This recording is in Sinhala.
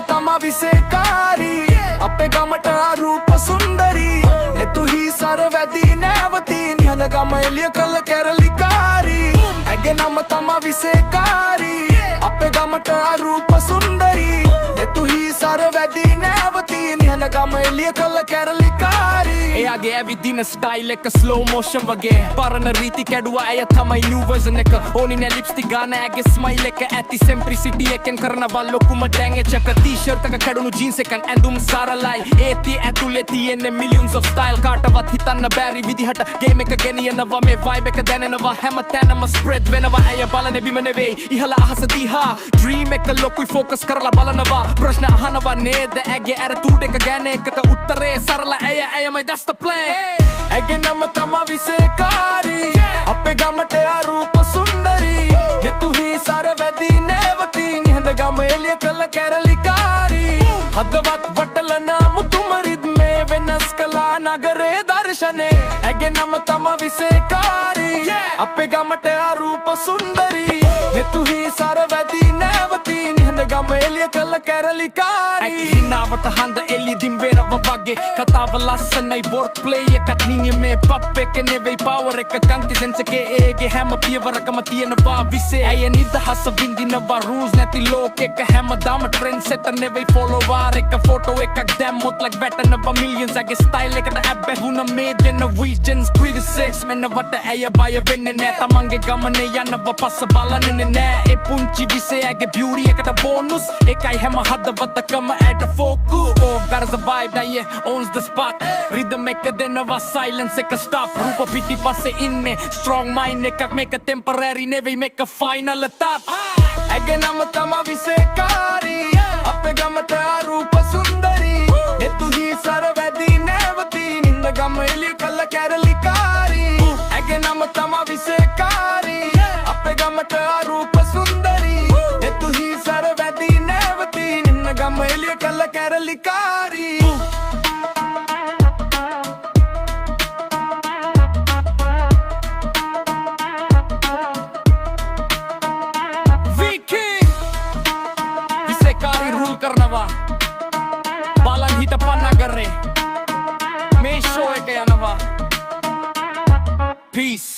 तमा विसेकारी आपे गमट रूप सुंदरी तू ही सर्वदी नैवती निहनगा मैलिय कल केरलिकारी एगे नम तमा विसेकारी आपे गमट रूप सुंदरी तू ही सर्वदी नैवती निहनगा मैलिय कल केरलिकारी एगे एविदिन स्टाइल एक स्लो मोशन वगे परन रीति केडुआ एय තමයි new version එක ඕනි නෑ ලිප්ස්ටික් ගාන ඇගේ ස්මයිල් එක ඇති simplicity එකෙන් කරනවා ලොකුම ඩැන්ග් එක ටී-ෂර්ට් එක කැඩුණු ජීන්ස් එකෙන් ඇඳුම් සරලයි ඒති ඇතුලේ තියෙන්නේ millions of style කාටවත් හිතන්න බැරි විදිහට ගේම් එක ගෙනියනවා මේ vibe එක දැනෙනවා හැමතැනම spread වෙනවා ඇය බලන්නේ බිම නෙවෙයි ඉහළ අහස දිහා dream එක ලොකුයි focus කරලා බලනවා ප්‍රශ්න අහනවා නේද ඇගේ attitude එක ගැන එකට උත්තරේ සරල ඇයමයි that's the plan ඇගේ නම තමයි විසේකාරී අපේ ගමට රූප සුන්දරී තු හි සරවැදී නැවතී නිහඬ ගම එළිය කළ කැරලිකාරී හදවත් වටලන මුතුම රිද්මේ වෙනස් කළා නගරේ දර්ශනේ ඇගේ නම තමයි විසේකාරී අපේ ගමට රූප සුන්දරී තු හි සරවැදී නැවතී නිහඬ ගම එළිය කළ කැරලිකාරී හිනාවට හඳ එළිය දිම් වෙනව වගේ කතාව ලස්සනයි word play එකක් නියමේ පප් එක නෙවෙයි power එක කන්ති සෙන්ස් එකේ ඒගේ හැම පියවරකම තියෙනවා විසේ ඇය නිදහස විඳිනවා rules නැති ලෝකෙක හැමදාම trend setter නෙවෙයි follower එක photo එකක් දැම්මොත් like වැටෙනවා millions ඇගේ style එකට ඇබ්බැහුණ මේ generations critics මෙන්නවට ඇය බය වෙන්නේ නෑ තමන්ගේ ගමනේ යනවා පස්ස බලන්නේ නෑ ඒ පුංචි විසේ ඇගේ beauty එකට bonus එකයි හැම හදවතකම at focus oh there's a vibe that yeah owns the spot rhythm එක දෙනවා silence එක stop රූප පිටි පස්සේ ඉන්නේ strong mind එකක් මේක temporary නෙවෙයි මේක final top ඇගේ නම තමයි විසේකාරී අපේ ගමට රූප සුන්දරී තු හි සරවැදී නැවතී නින්ද ගම එළිය කළ කැරලිකාරී ඇගේ නම තමයි විසේකාරී අපේ ගමට රූප සුන්දරී තු හි සරවැදී නැවතී නින්ද ගම එළිය කළ කැරලිකාරී करनवा बालन हित पन्ना कर रे मैं शो एक यानवा पीस